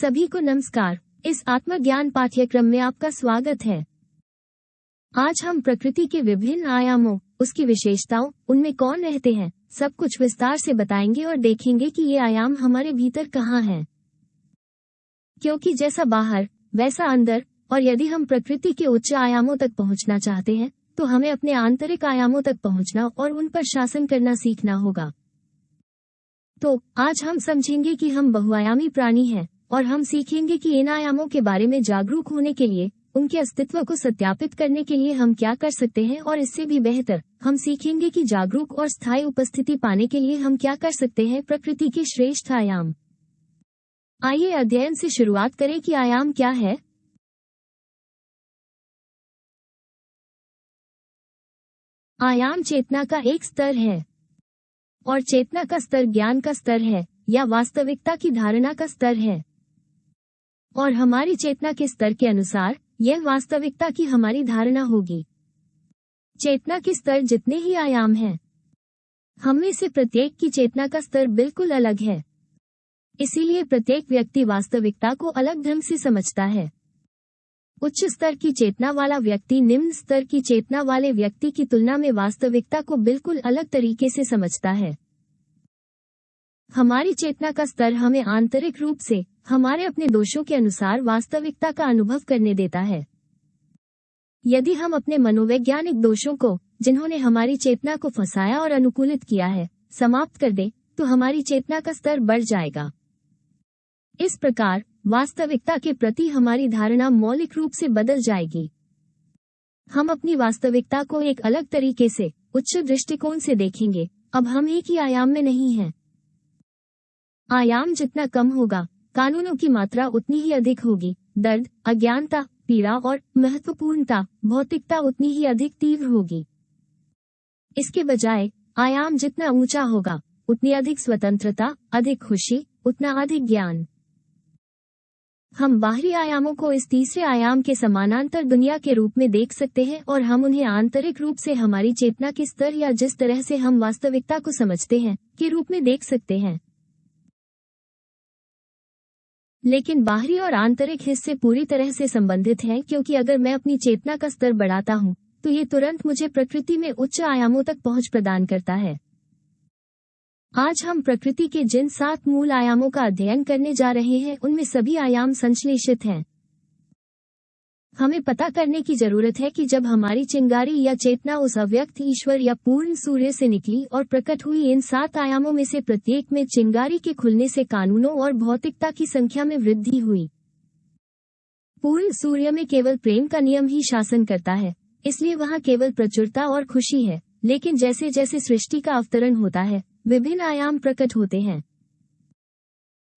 सभी को नमस्कार। इस आत्मज्ञान पाठ्यक्रम में आपका स्वागत है। आज हम प्रकृति के विभिन्न आयामों, उसकी विशेषताओं, उनमें कौन रहते हैं, सब कुछ विस्तार से बताएंगे और देखेंगे कि ये आयाम हमारे भीतर कहाँ हैं। क्योंकि जैसा बाहर वैसा अंदर, और यदि हम प्रकृति के उच्च आयामों तक पहुंचना चाहते हैं तो हमें अपने आंतरिक आयामों तक पहुंचना और उन पर शासन करना सीखना होगा। तो आज हम समझेंगे कि हम बहुआयामी प्राणी हैं और हम सीखेंगे कि इन आयामों के बारे में जागरूक होने के लिए, उनके अस्तित्व को सत्यापित करने के लिए हम क्या कर सकते हैं, और इससे भी बेहतर हम सीखेंगे कि जागरूक और स्थायी उपस्थिति पाने के लिए हम क्या कर सकते हैं। प्रकृति के श्रेष्ठ आयाम। आइए अध्ययन से शुरुआत करें कि आयाम क्या है। आयाम चेतना का एक स्तर है, और चेतना का स्तर ज्ञान का स्तर है या वास्तविकता की धारणा का स्तर है, और हमारी चेतना के स्तर के अनुसार यह वास्तविकता की हमारी धारणा होगी। चेतना के स्तर जितने ही आयाम हैं, हम में से प्रत्येक की चेतना का स्तर बिल्कुल अलग है। इसीलिए प्रत्येक व्यक्ति वास्तविकता को अलग ढंग से समझता है। उच्च स्तर की चेतना वाला व्यक्ति निम्न स्तर की चेतना वाले व्यक्ति की तुलना में वास्तविकता को बिल्कुल अलग तरीके से समझता है। हमारी चेतना का स्तर हमें आंतरिक रूप से हमारे अपने दोषों के अनुसार वास्तविकता का अनुभव करने देता है। यदि हम अपने मनोवैज्ञानिक दोषों को, जिन्होंने हमारी चेतना को फंसाया और अनुकूलित किया है, समाप्त कर दें, तो हमारी चेतना का स्तर बढ़ जाएगा। इस प्रकार वास्तविकता के प्रति हमारी धारणा मौलिक रूप से बदल जाएगी। हम अपनी वास्तविकता को एक अलग तरीके से, उच्च दृष्टिकोण से देखेंगे। अब हम एक ही आयाम में नहीं हैं। आयाम जितना कम होगा, कानूनों की मात्रा उतनी ही अधिक होगी। दर्द, अज्ञानता, पीड़ा और महत्वपूर्णता, भौतिकता उतनी ही अधिक तीव्र होगी। इसके बजाय आयाम जितना ऊंचा होगा, उतनी अधिक स्वतंत्रता, अधिक खुशी, उतना अधिक ज्ञान। हम बाहरी आयामों को इस तीसरे आयाम के समानांतर दुनिया के रूप में देख सकते हैं, और हम उन्हें आंतरिक रूप से हमारी चेतना के स्तर या जिस तरह से हम वास्तविकता को समझते हैं के रूप में देख सकते हैं। लेकिन बाहरी और आंतरिक हिस्से पूरी तरह से संबंधित हैं, क्योंकि अगर मैं अपनी चेतना का स्तर बढ़ाता हूं तो ये तुरंत मुझे प्रकृति में उच्च आयामों तक पहुंच प्रदान करता है। आज हम प्रकृति के जिन 7 मूल आयामों का अध्ययन करने जा रहे हैं, उनमें सभी आयाम संश्लेषित हैं। हमें पता करने की जरूरत है कि जब हमारी चिंगारी या चेतना उस अव्यक्त ईश्वर या पूर्ण सूर्य से निकली और प्रकट हुई, इन 7 आयामों में से प्रत्येक में चिंगारी के खुलने से कानूनों और भौतिकता की संख्या में वृद्धि हुई। पूर्ण सूर्य में केवल प्रेम का नियम ही शासन करता है, इसलिए वहाँ केवल प्रचुरता और खुशी है। लेकिन जैसे जैसे सृष्टि का अवतरण होता है, विभिन्न आयाम प्रकट होते हैं।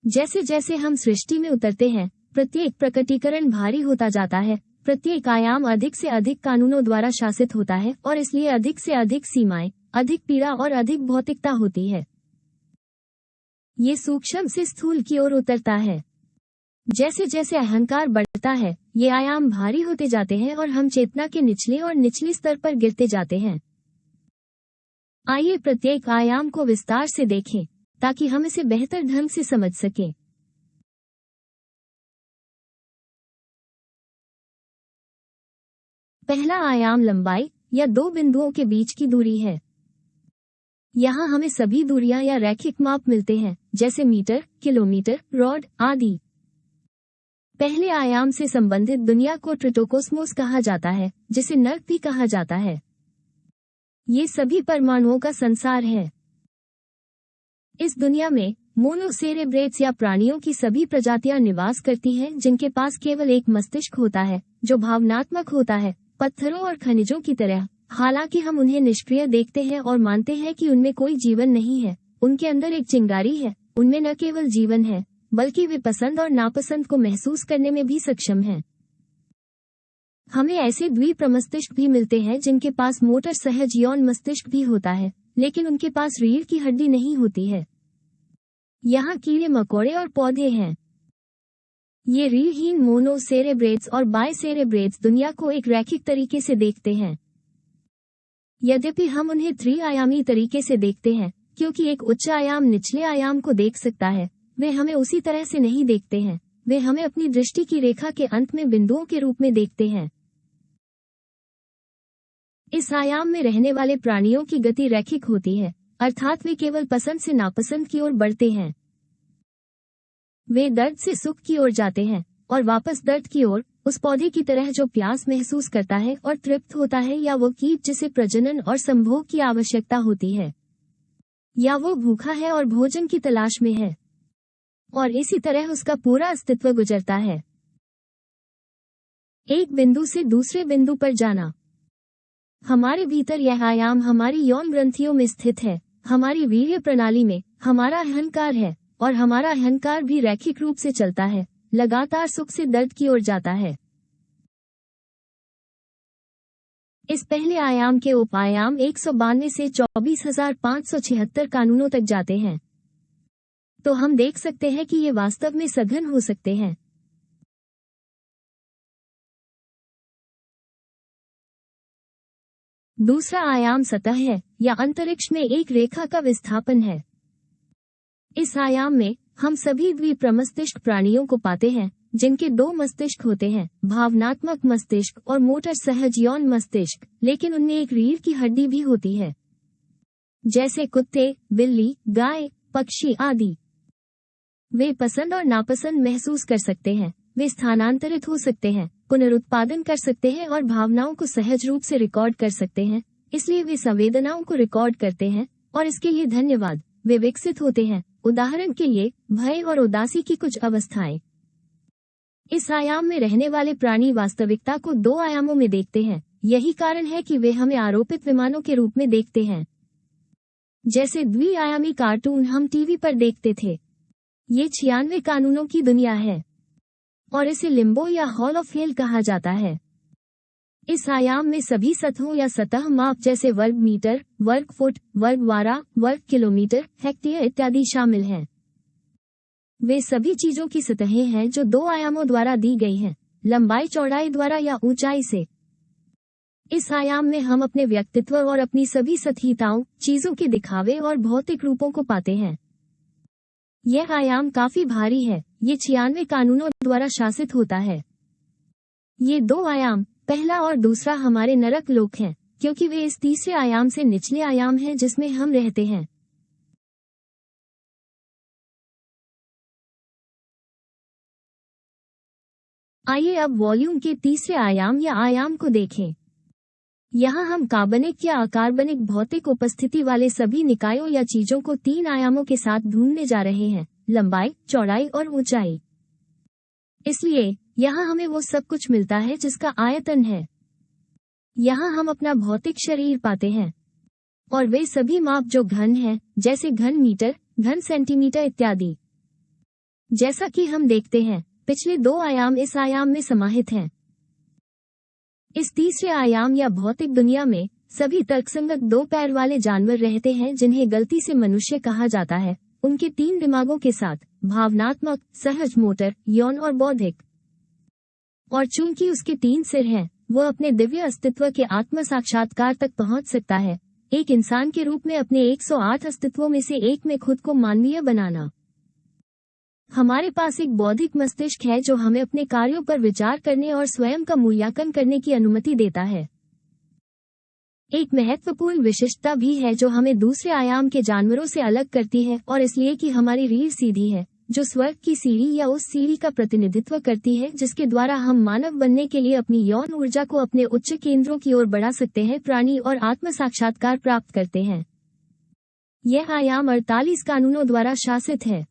जैसे जैसे हम सृष्टि में उतरते हैं, प्रत्येक प्रकटीकरण भारी होता जाता है। प्रत्येक आयाम अधिक से अधिक कानूनों द्वारा शासित होता है, और इसलिए अधिक से अधिक सीमाएं, अधिक पीड़ा और अधिक भौतिकता होती है। ये सूक्ष्म से स्थूल की ओर उतरता है। जैसे जैसे अहंकार बढ़ता है, ये आयाम भारी होते जाते हैं और हम चेतना के निचले और निचले स्तर पर गिरते जाते हैं। आइए प्रत्येक आयाम को विस्तार से देखें ताकि हम इसे बेहतर ढंग से समझ सकें। पहला आयाम लंबाई या 2 बिंदुओं के बीच की दूरी है। यहाँ हमें सभी दूरियां या रैखिक माप मिलते हैं, जैसे मीटर, किलोमीटर, रॉड आदि। पहले आयाम से संबंधित दुनिया को ट्रिटोकोस्मोस कहा जाता है, जिसे नर्क भी कहा जाता है। ये सभी परमाणुओं का संसार है। इस दुनिया में मोनोसेरेब्रेट्स या प्राणियों की सभी प्रजातियां निवास करती हैं, जिनके पास केवल एक मस्तिष्क होता है जो भावनात्मक होता है, पत्थरों और खनिजों की तरह। हालांकि हम उन्हें निष्क्रिय देखते हैं और मानते हैं कि उनमें कोई जीवन नहीं है, उनके अंदर एक चिंगारी है। उनमें न केवल जीवन है, बल्कि वे पसंद और नापसंद को महसूस करने में भी सक्षम हैं। हमें ऐसे द्विप्रमस्तिष्क भी मिलते हैं जिनके पास मोटर सहज यौन मस्तिष्क भी होता है, लेकिन उनके पास रीढ़ की हड्डी नहीं होती है। यहाँ कीड़े मकोड़े और पौधे हैं। ये रीढ़हीन मोनोसेरेब्रेट्स और बायसेरेब्रेट्स दुनिया को एक रैखिक तरीके से देखते हैं। यद्यपि हम उन्हें त्रि-आयामी तरीके से देखते हैं, क्योंकि एक उच्च आयाम निचले आयाम को देख सकता है, वे हमें उसी तरह से नहीं देखते हैं। वे हमें अपनी दृष्टि की रेखा के अंत में बिंदुओं के रूप में देखते हैं। इस आयाम में रहने वाले प्राणियों की गति रैखिक होती है, अर्थात वे केवल पसंद से नापसंद की ओर बढ़ते हैं। वे दर्द से सुख की ओर जाते हैं और वापस दर्द की ओर, उस पौधे की तरह जो प्यास महसूस करता है और तृप्त होता है, या वो कीट जिसे प्रजनन और संभोग की आवश्यकता होती है, या वो भूखा है और भोजन की तलाश में है, और इसी तरह उसका पूरा अस्तित्व गुजरता है। एक बिंदु से दूसरे बिंदु पर जाना। हमारे भीतर यह आयाम हमारी यौन ग्रंथियों में स्थित है, हमारी वीर्य प्रणाली में हमारा अहंकार है, और हमारा अहंकार भी रैखिक रूप से चलता है, लगातार सुख से दर्द की ओर जाता है। इस पहले आयाम के उप आयाम 192 से 24,576 कानूनों तक जाते हैं, तो हम देख सकते हैं कि ये वास्तव में सघन हो सकते हैं। दूसरा आयाम सतह है, या अंतरिक्ष में एक रेखा का विस्थापन है। इस आयाम में हम सभी द्विप्रमस्तिष्क प्राणियों को पाते हैं, जिनके दो मस्तिष्क होते हैं, भावनात्मक मस्तिष्क और मोटर सहज यौन मस्तिष्क, लेकिन उनमें एक रीढ़ की हड्डी भी होती है। जैसे कुत्ते, बिल्ली, गाय, पक्षी आदि। वे पसंद और नापसंद महसूस कर सकते हैं, वे स्थानांतरित हो सकते हैं, पुनरुत्पादन कर सकते हैं और भावनाओं को सहज रूप से रिकॉर्ड कर सकते हैं, इसलिए वे संवेदनाओं को रिकॉर्ड करते हैं, और इसके लिए धन्यवाद। वे विकसित होते हैं, उदाहरण के लिए भय और उदासी की कुछ अवस्थाएं। इस आयाम में रहने वाले प्राणी वास्तविकता को दो आयामों में देखते हैं, यही कारण है कि वे हमें आरोपित विमानों के रूप में देखते हैं, जैसे द्विआयामी कार्टून हम टीवी पर देखते थे। ये 96 कानूनों की दुनिया है, और इसे लिम्बो या हॉल ऑफ हेल कहा जाता है। इस आयाम में सभी सतहों या सतह माप जैसे वर्ग मीटर, वर्ग फुट, वर्ग वारा, वर्ग किलोमीटर, हेक्टेयर इत्यादि शामिल हैं। वे सभी चीजों की सतहें हैं जो दो आयामों द्वारा दी गई हैं, लंबाई चौड़ाई द्वारा या ऊंचाई से। इस आयाम में हम अपने व्यक्तित्व और अपनी सभी सतहीताओं, चीजों के दिखावे और भौतिक रूपों को पाते हैं। यह आयाम काफी भारी है, ये 96 कानूनों द्वारा शासित होता है। ये दो आयाम, पहला और दूसरा, हमारे नरक लोक हैं, क्योंकि वे इस तीसरे आयाम से निचले आयाम हैं जिसमें हम रहते हैं। आइए अब वॉल्यूम के तीसरे आयाम या आयाम को देखें। यहाँ हम कार्बनिक या अकार्बनिक भौतिक उपस्थिति वाले सभी निकायों या चीजों को 3 आयामों के साथ ढूंढने जा रहे हैं, लंबाई, चौड़ाई और ऊंचाई। इसलिए यहाँ हमें वो सब कुछ मिलता है जिसका आयतन है। यहाँ हम अपना भौतिक शरीर पाते हैं, और वे सभी माप जो घन हैं, जैसे घन मीटर, घन सेंटीमीटर इत्यादि। जैसा कि हम देखते हैं, पिछले दो आयाम इस आयाम में समाहित हैं। इस तीसरे आयाम या भौतिक दुनिया में सभी तर्कसंगत 2 पैर वाले जानवर रहते हैं जिन्हें गलती से मनुष्य कहा जाता है, उनके 3 दिमागों के साथ, भावनात्मक, सहज मोटर, यौन और बौद्धिक। और चूंकि उसके 3 सिर हैं, वो अपने दिव्य अस्तित्व के आत्म साक्षात्कार तक पहुंच सकता है, एक इंसान के रूप में अपने 108 अस्तित्वों में से एक में खुद को मानवीय बनाना। हमारे पास एक बौद्धिक मस्तिष्क है जो हमें अपने कार्यों पर विचार करने और स्वयं का मूल्यांकन करने की अनुमति देता है। एक महत्वपूर्ण विशिष्टता भी है जो हमें दूसरे आयाम के जानवरों से अलग करती है, और इसलिए कि हमारी रीढ़ सीधी है, जो स्वर्ग की सीढ़ी या उस सीढ़ी का प्रतिनिधित्व करती है जिसके द्वारा हम मानव बनने के लिए अपनी यौन ऊर्जा को अपने उच्च केंद्रों की ओर बढ़ा सकते हैं, प्राणी और आत्म साक्षात्कार प्राप्त करते हैं। यह आयाम 48 कानूनों द्वारा शासित है,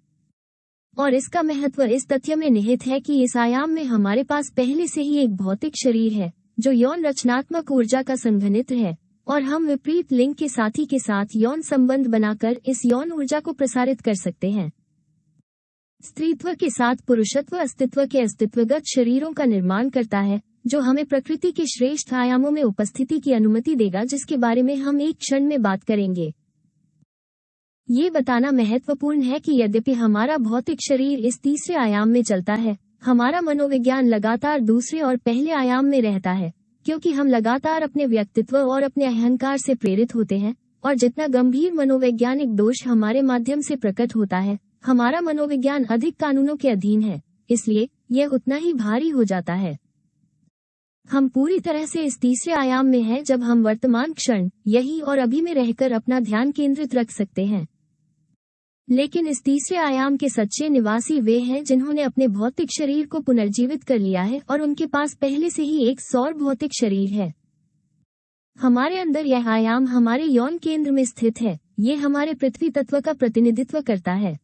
और इसका महत्व इस तथ्य में निहित है कि इस आयाम में हमारे पास पहले से ही एक भौतिक शरीर है जो यौन रचनात्मक ऊर्जा का संघनित्र है, और हम विपरीत लिंग के साथी के साथ यौन संबंध बनाकर इस यौन ऊर्जा को प्रसारित कर सकते हैं। स्त्रीत्व के साथ पुरुषत्व अस्तित्व के अस्तित्वगत शरीरों का निर्माण करता है, जो हमें प्रकृति के श्रेष्ठ आयामों में उपस्थिति की अनुमति देगा, जिसके बारे में हम एक क्षण में बात करेंगे। ये बताना महत्वपूर्ण है कि यद्यपि हमारा भौतिक शरीर इस तीसरे आयाम में चलता है, हमारा मनोविज्ञान लगातार दूसरे और पहले आयाम में रहता है, क्योंकि हम लगातार अपने व्यक्तित्व और अपने अहंकार से प्रेरित होते हैं, और जितना गंभीर मनोवैज्ञानिक दोष हमारे माध्यम से प्रकट होता है, हमारा मनोविज्ञान अधिक कानूनों के अधीन है। इसलिए यह उतना ही भारी हो जाता है। हम पूरी तरह से इस तीसरे आयाम में हैं जब हम वर्तमान क्षण, यही और अभी में रहकर अपना ध्यान केंद्रित रख सकते हैं। लेकिन इस तीसरे आयाम के सच्चे निवासी वे हैं जिन्होंने अपने भौतिक शरीर को पुनर्जीवित कर लिया है और उनके पास पहले से ही एक सौर भौतिक शरीर है। हमारे अंदर यह आयाम हमारे यौन केंद्र में स्थित है। ये हमारे पृथ्वी तत्व का प्रतिनिधित्व करता है।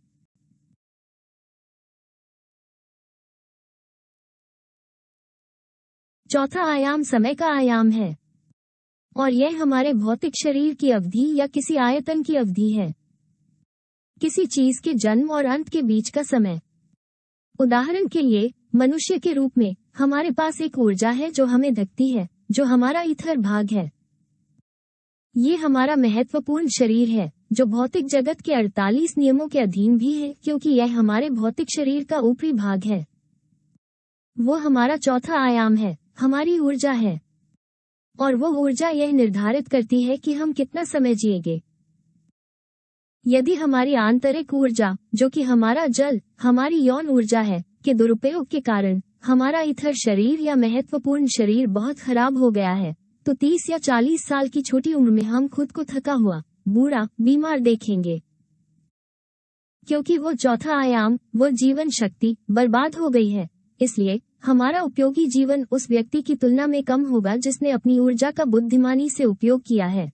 चौथा आयाम समय का आयाम है और यह हमारे भौतिक शरीर की अवधि या किसी आयतन की अवधि है, किसी चीज के जन्म और अंत के बीच का समय। उदाहरण के लिए मनुष्य के रूप में हमारे पास एक ऊर्जा है जो हमें धकती है, जो हमारा ईथर भाग है। ये हमारा महत्वपूर्ण शरीर है जो भौतिक जगत के 48 नियमों के अधीन भी है, क्योंकि यह हमारे भौतिक शरीर का ऊपरी भाग है। वो हमारा चौथा आयाम है, हमारी ऊर्जा है, और वो ऊर्जा यह निर्धारित करती है कि हम कितना समय जिएंगे। यदि हमारी आंतरिक ऊर्जा, जो कि हमारा जल, हमारी यौन ऊर्जा है, के दुरुपयोग के कारण हमारा ईथर शरीर या महत्वपूर्ण शरीर बहुत खराब हो गया है, तो 30 या 40 साल की छोटी उम्र में हम खुद को थका हुआ, बूढ़ा, बीमार देखेंगे, क्योंकि वो चौथा आयाम, वो जीवन शक्ति बर्बाद हो गई है। इसलिए हमारा उपयोगी जीवन उस व्यक्ति की तुलना में कम होगा जिसने अपनी ऊर्जा का बुद्धिमानी से उपयोग किया है।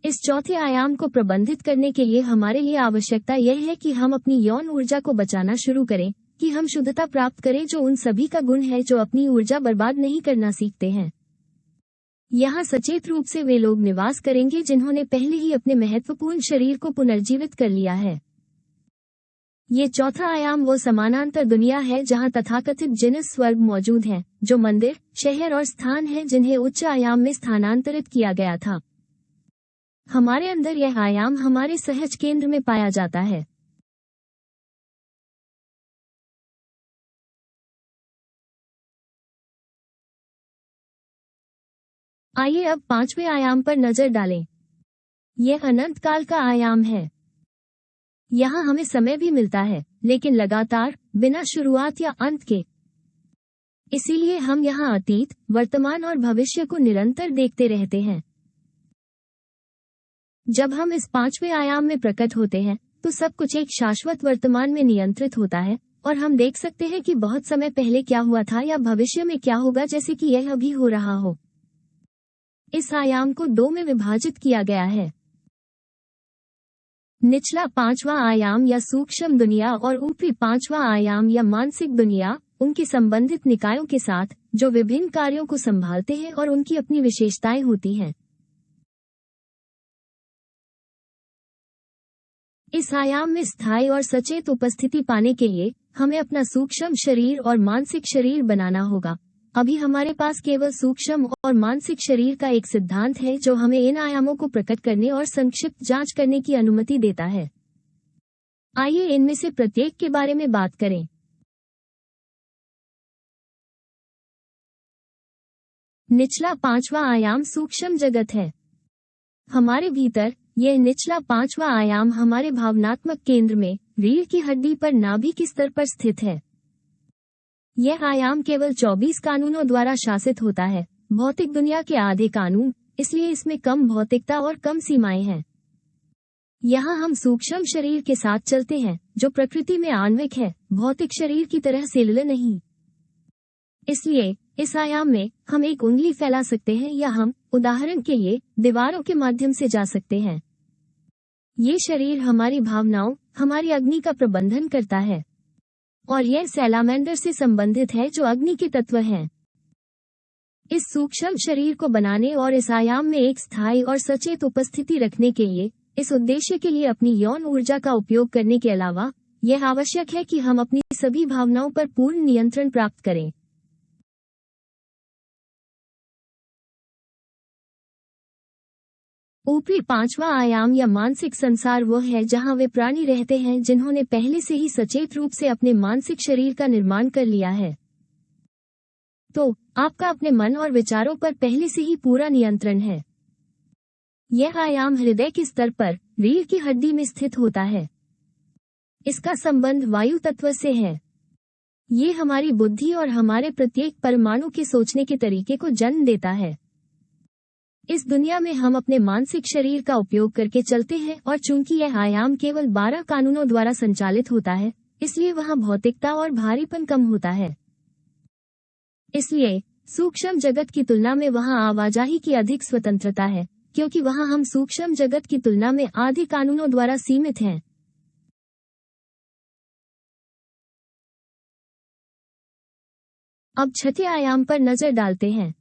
इस चौथे आयाम को प्रबंधित करने के लिए हमारे लिए आवश्यकता यह है कि हम अपनी यौन ऊर्जा को बचाना शुरू करें, कि हम शुद्धता प्राप्त करें जो उन सभी का गुण है जो अपनी ऊर्जा बर्बाद नहीं करना सीखते हैं। यहाँ सचेत रूप से वे लोग निवास करेंगे जिन्होंने पहले ही अपने महत्वपूर्ण शरीर को पुनर्जीवित कर लिया है। ये चौथा आयाम वो समानांतर दुनिया है जहाँ तथाकथित जिनस स्वर्ग मौजूद हैं, जो मंदिर, शहर और स्थान हैं जिन्हें उच्च आयाम में स्थानांतरित किया गया था। हमारे अंदर यह आयाम हमारे सहज केंद्र में पाया जाता है। आइए अब पांचवें आयाम पर नजर डालें। यह अनंत काल का आयाम है। यहाँ हमें समय भी मिलता है, लेकिन लगातार, बिना शुरुआत या अंत के। इसीलिए हम यहाँ अतीत, वर्तमान और भविष्य को निरंतर देखते रहते हैं। जब हम इस पांचवें आयाम में प्रकट होते हैं तो सब कुछ एक शाश्वत वर्तमान में नियंत्रित होता है और हम देख सकते हैं कि बहुत समय पहले क्या हुआ था या भविष्य में क्या होगा, जैसे कि यह अभी हो रहा हो। इस आयाम को 2 में विभाजित किया गया है। निचला 5वां आयाम या सूक्ष्म दुनिया और ऊपरी 5वां आयाम या मानसिक दुनिया, उनके संबंधित निकायों के साथ जो विभिन्न कार्यों को संभालते हैं और उनकी अपनी विशेषताएं होती हैं। इस आयाम में स्थायी और सचेत उपस्थिति पाने के लिए हमें अपना सूक्ष्म शरीर और मानसिक शरीर बनाना होगा। अभी हमारे पास केवल सूक्ष्म और मानसिक शरीर का एक सिद्धांत है जो हमें इन आयामों को प्रकट करने और संक्षिप्त जांच करने की अनुमति देता है। आइए इनमें से प्रत्येक के बारे में बात करें। निचला 5वां आयाम सूक्ष्म जगत है। हमारे भीतर यह निचला 5वां आयाम हमारे भावनात्मक केंद्र में रीढ़ की हड्डी पर नाभि के स्तर पर स्थित है। यह आयाम केवल 24 कानूनों द्वारा शासित होता है, भौतिक दुनिया के आधे कानून, इसलिए इसमें कम भौतिकता और कम सीमाएं हैं। यहाँ हम सूक्ष्म शरीर के साथ चलते हैं जो प्रकृति में आणविक है, भौतिक शरीर की तरह सेलुलर नहीं। इसलिए इस आयाम में हम एक उंगली फैला सकते हैं या हम, उदाहरण के लिए, दीवारों के माध्यम से जा सकते हैं। ये शरीर हमारी भावनाओं, हमारी अग्नि का प्रबंधन करता है और यह सैलामेंडर से संबंधित है जो अग्नि के तत्व हैं। इस सूक्ष्म शरीर को बनाने और इस आयाम में एक स्थायी और सचेत उपस्थिति रखने के लिए, इस उद्देश्य के लिए अपनी यौन ऊर्जा का उपयोग करने के अलावा, यह आवश्यक है कि हम अपनी सभी भावनाओं पर पूर्ण नियंत्रण प्राप्त करें। ऊपरी 5वां आयाम या मानसिक संसार वो है जहां वे प्राणी रहते हैं जिन्होंने पहले से ही सचेत रूप से अपने मानसिक शरीर का निर्माण कर लिया है। तो आपका अपने मन और विचारों पर पहले से ही पूरा नियंत्रण है। यह आयाम हृदय के स्तर पर रीढ़ की हड्डी में स्थित होता है। इसका संबंध वायु तत्व से है। ये हमारी बुद्धि और हमारे प्रत्येक परमाणु के सोचने के तरीके को जन्म देता है। इस दुनिया में हम अपने मानसिक शरीर का उपयोग करके चलते हैं और चूंकि यह आयाम केवल 12 कानूनों द्वारा संचालित होता है, इसलिए वहाँ भौतिकता और भारीपन कम होता है। इसलिए सूक्ष्म जगत की तुलना में वहाँ आवाजाही की अधिक स्वतंत्रता है, क्योंकि वहाँ हम सूक्ष्म जगत की तुलना में आधे कानूनों द्वारा सीमित हैं। अब छठे आयाम पर नजर डालते हैं।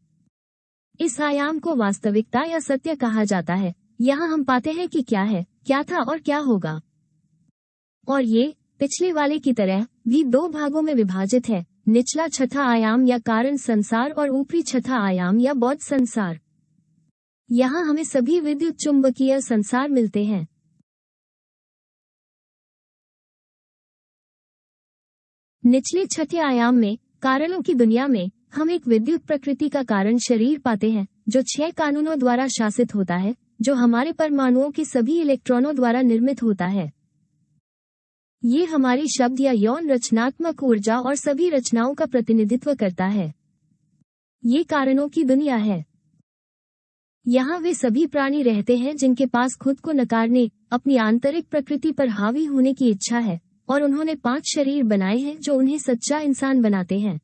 इस आयाम को वास्तविकता या सत्य कहा जाता है। यहाँ हम पाते हैं कि क्या है, क्या था और क्या होगा। और ये पिछले वाले की तरह भी दो भागों में विभाजित है, निचला छठा आयाम या कारण संसार और ऊपरी छठा आयाम या बौद्ध संसार। यहाँ हमें सभी विद्युत चुंबकीय संसार मिलते हैं। निचले छठे आयाम में कारणों की दुनिया में हम एक विद्युत प्रकृति का कारण शरीर पाते हैं, जो 6 कानूनों द्वारा शासित होता है, जो हमारे परमाणुओं के सभी इलेक्ट्रॉनों द्वारा निर्मित होता है। ये हमारी शब्द या यौन रचनात्मक ऊर्जा और सभी रचनाओं का प्रतिनिधित्व करता है। ये कारणों की दुनिया है। यहाँ वे सभी प्राणी रहते हैं जिनके पास खुद को नकारने, अपनी आंतरिक प्रकृति पर हावी होने की इच्छा है, और उन्होंने 5 शरीर बनाए हैं जो उन्हें सच्चा इंसान बनाते हैं।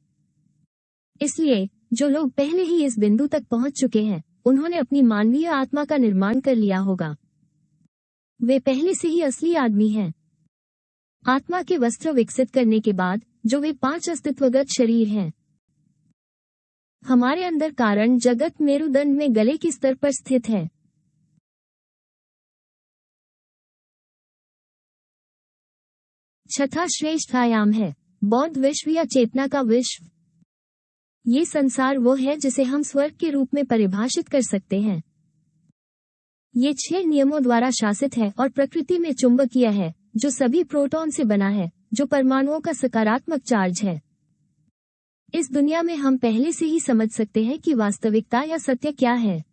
इसलिए जो लोग पहले ही इस बिंदु तक पहुंच चुके हैं, उन्होंने अपनी मानवीय आत्मा का निर्माण कर लिया होगा। वे पहले से ही असली आदमी हैं। आत्मा के वस्त्र विकसित करने के बाद जो वे 5 अस्तित्वगत शरीर हैं। हमारे अंदर कारण जगत मेरुदंड में गले के स्तर पर स्थित है। छठा श्रेष्ठ आयाम है बौद्ध विश्व या चेतना का विश्व। ये संसार वो है जिसे हम स्वर्ग के रूप में परिभाषित कर सकते हैं। ये 6 नियमों द्वारा शासित है और प्रकृति में चुंबकीय है, जो सभी प्रोटॉन से बना है, जो परमाणुओं का सकारात्मक चार्ज है। इस दुनिया में हम पहले से ही समझ सकते हैं कि वास्तविकता या सत्य क्या है।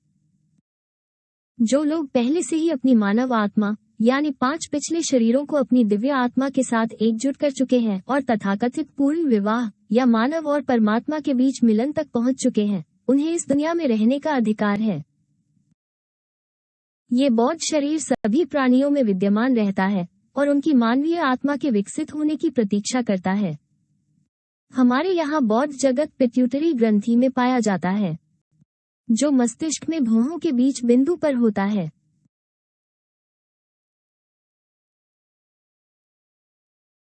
जो लोग पहले से ही अपनी मानव आत्मा यानी 5 पिछले शरीरों को अपनी दिव्य आत्मा के साथ एकजुट कर चुके हैं और तथाकथित पूर्ण विवाह या मानव और परमात्मा के बीच मिलन तक पहुंच चुके हैं, उन्हें इस दुनिया में रहने का अधिकार है। ये बौद्ध शरीर सभी प्राणियों में विद्यमान रहता है और उनकी मानवीय आत्मा के विकसित होने की प्रतीक्षा करता है। हमारे यहाँ बौद्ध जगत पिट्यूटरी ग्रंथि में पाया जाता है, जो मस्तिष्क में भौहों के बीच बिंदु पर होता है।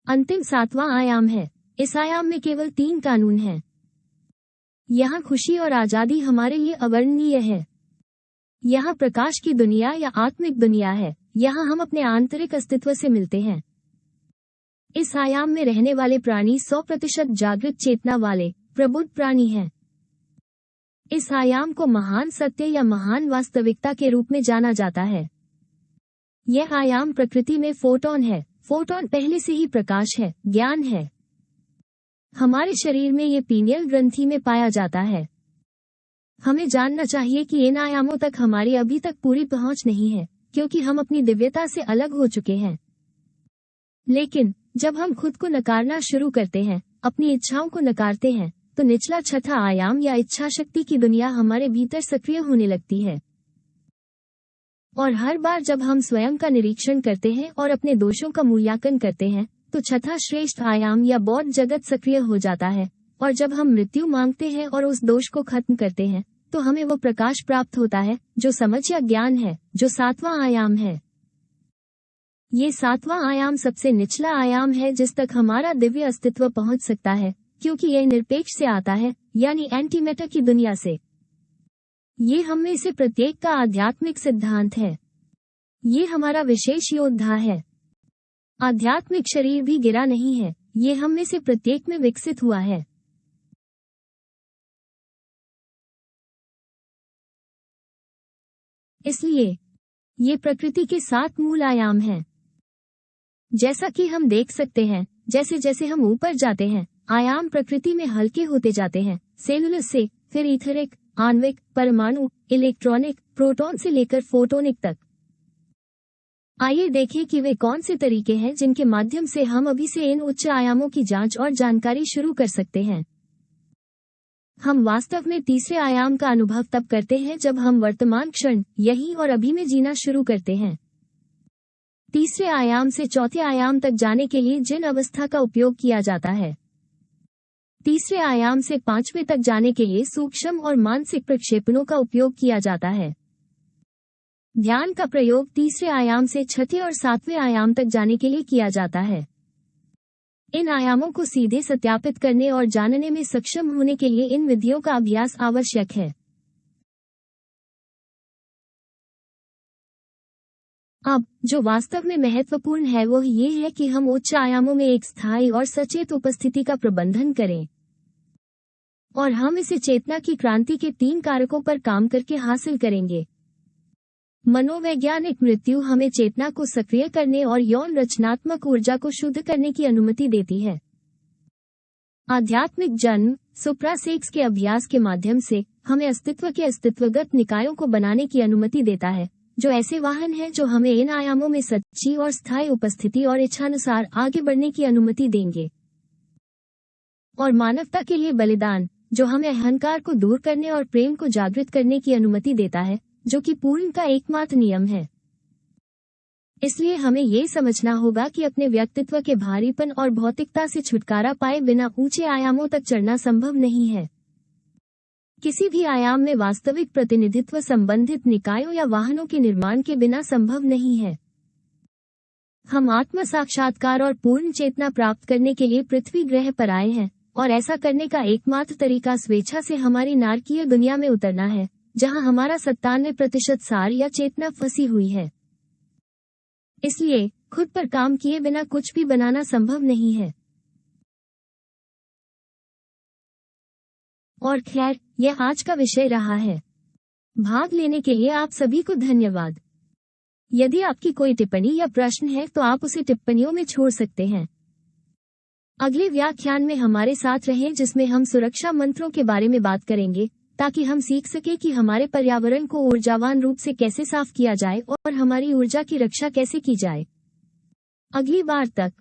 अंतिम 7वां आयाम है। इस आयाम में केवल 3 कानून हैं। यहाँ खुशी और आजादी हमारे लिए अवर्णनीय है। यहाँ प्रकाश की दुनिया या आत्मिक दुनिया है। यहाँ हम अपने आंतरिक अस्तित्व से मिलते हैं। इस आयाम में रहने वाले प्राणी 100% जागृत चेतना वाले प्रबुद्ध प्राणी हैं। इस आयाम को महान सत्य या महान वास्तविकता के रूप में जाना जाता है। यह आयाम प्रकृति में फोटोन है। फोटोन पहले से ही प्रकाश है, ज्ञान है। हमारे शरीर में ये पीनियल ग्रंथि में पाया जाता है। हमें जानना चाहिए कि इन आयामों तक हमारी अभी तक पूरी पहुंच नहीं है, क्योंकि हम अपनी दिव्यता से अलग हो चुके हैं। लेकिन जब हम खुद को नकारना शुरू करते हैं, अपनी इच्छाओं को नकारते हैं, तो निचला छठा आयाम या इच्छा शक्ति की दुनिया हमारे भीतर सक्रिय होने लगती है। और हर बार जब हम स्वयं का निरीक्षण करते हैं और अपने दोषों का मूल्यांकन करते हैं, तो छठा श्रेष्ठ आयाम या बौद्ध जगत सक्रिय हो जाता है। और जब हम मृत्यु मांगते हैं और उस दोष को खत्म करते हैं, तो हमें वो प्रकाश प्राप्त होता है जो समझ या ज्ञान है, जो 7वां आयाम है। ये 7वां आयाम सबसे निचला आयाम है जिस तक हमारा दिव्य अस्तित्व पहुंच सकता है, क्योंकि यह निरपेक्ष से आता है, यानी एंटी मैटर की दुनिया से। ये हम में से प्रत्येक का आध्यात्मिक सिद्धांत है। ये हमारा विशेष योद्धा है। आध्यात्मिक शरीर भी गिरा नहीं है, ये हम में से प्रत्येक में विकसित हुआ है। इसलिए ये प्रकृति के 7 मूल आयाम हैं। जैसा कि हम देख सकते हैं, जैसे जैसे हम ऊपर जाते हैं, आयाम प्रकृति में हल्के होते जाते हैं, सेलुलर से, फिर ईथरिक, आणविक, परमाणु, इलेक्ट्रॉनिक, प्रोटॉन से लेकर फोटोनिक तक। आइए देखें कि वे कौन से तरीके हैं जिनके माध्यम से हम अभी से इन उच्च आयामों की जांच और जानकारी शुरू कर सकते हैं। हम वास्तव में तीसरे आयाम का अनुभव तब करते हैं जब हम वर्तमान क्षण, यहीं और अभी में जीना शुरू करते हैं। तीसरे आयाम से चौथे आयाम तक जाने के लिए जिन अवस्था का उपयोग किया जाता है, तीसरे आयाम से पांचवें तक जाने के लिए सूक्ष्म और मानसिक प्रक्षेपणों का उपयोग किया जाता है। ध्यान का प्रयोग तीसरे आयाम से छठे और सातवें आयाम तक जाने के लिए किया जाता है। इन आयामों को सीधे सत्यापित करने और जानने में सक्षम होने के लिए इन विधियों का अभ्यास आवश्यक है। अब जो वास्तव में महत्वपूर्ण है वो ये है कि हम उच्च आयामों में एक स्थायी और सचेत उपस्थिति का प्रबंधन करें, और हम इसे चेतना की क्रांति के 3 कारकों पर काम करके हासिल करेंगे। मनोवैज्ञानिक मृत्यु हमें चेतना को सक्रिय करने और यौन रचनात्मक ऊर्जा को शुद्ध करने की अनुमति देती है। आध्यात्मिक जन्म सुप्रासेक्स के अभ्यास के माध्यम से हमें अस्तित्व के अस्तित्वगत निकायों को बनाने की अनुमति देता है, जो ऐसे वाहन हैं जो हमें इन आयामों में सच्ची और स्थायी उपस्थिति और इच्छानुसार आगे बढ़ने की अनुमति देंगे। और मानवता के लिए बलिदान, जो हमें अहंकार को दूर करने और प्रेम को जागृत करने की अनुमति देता है, जो कि पूर्ण का एकमात्र नियम है। इसलिए हमें ये समझना होगा कि अपने व्यक्तित्व के भारीपन और भौतिकता से छुटकारा पाए बिना ऊंचे आयामों तक चढ़ना संभव नहीं है। किसी भी आयाम में वास्तविक प्रतिनिधित्व संबंधित निकायों या वाहनों के निर्माण के बिना संभव नहीं है। हम आत्म साक्षात्कार और पूर्ण चेतना प्राप्त करने के लिए पृथ्वी ग्रह पर आए हैं, और ऐसा करने का एकमात्र तरीका स्वेच्छा से हमारी नारकीय दुनिया में उतरना है, जहां हमारा 97% सार या चेतना फंसी हुई है। इसलिए खुद पर काम किए बिना कुछ भी बनाना संभव नहीं है। और खैर, यह आज का विषय रहा है। भाग लेने के लिए आप सभी को धन्यवाद। यदि आपकी कोई टिप्पणी या प्रश्न है तो आप उसे टिप्पणियों में छोड़ सकते हैं। अगले व्याख्यान में हमारे साथ रहें, जिसमें हम सुरक्षा मंत्रों के बारे में बात करेंगे, ताकि हम सीख सके कि हमारे पर्यावरण को ऊर्जावान रूप से कैसे साफ किया जाए और हमारी ऊर्जा की रक्षा कैसे की जाए। अगली बार तक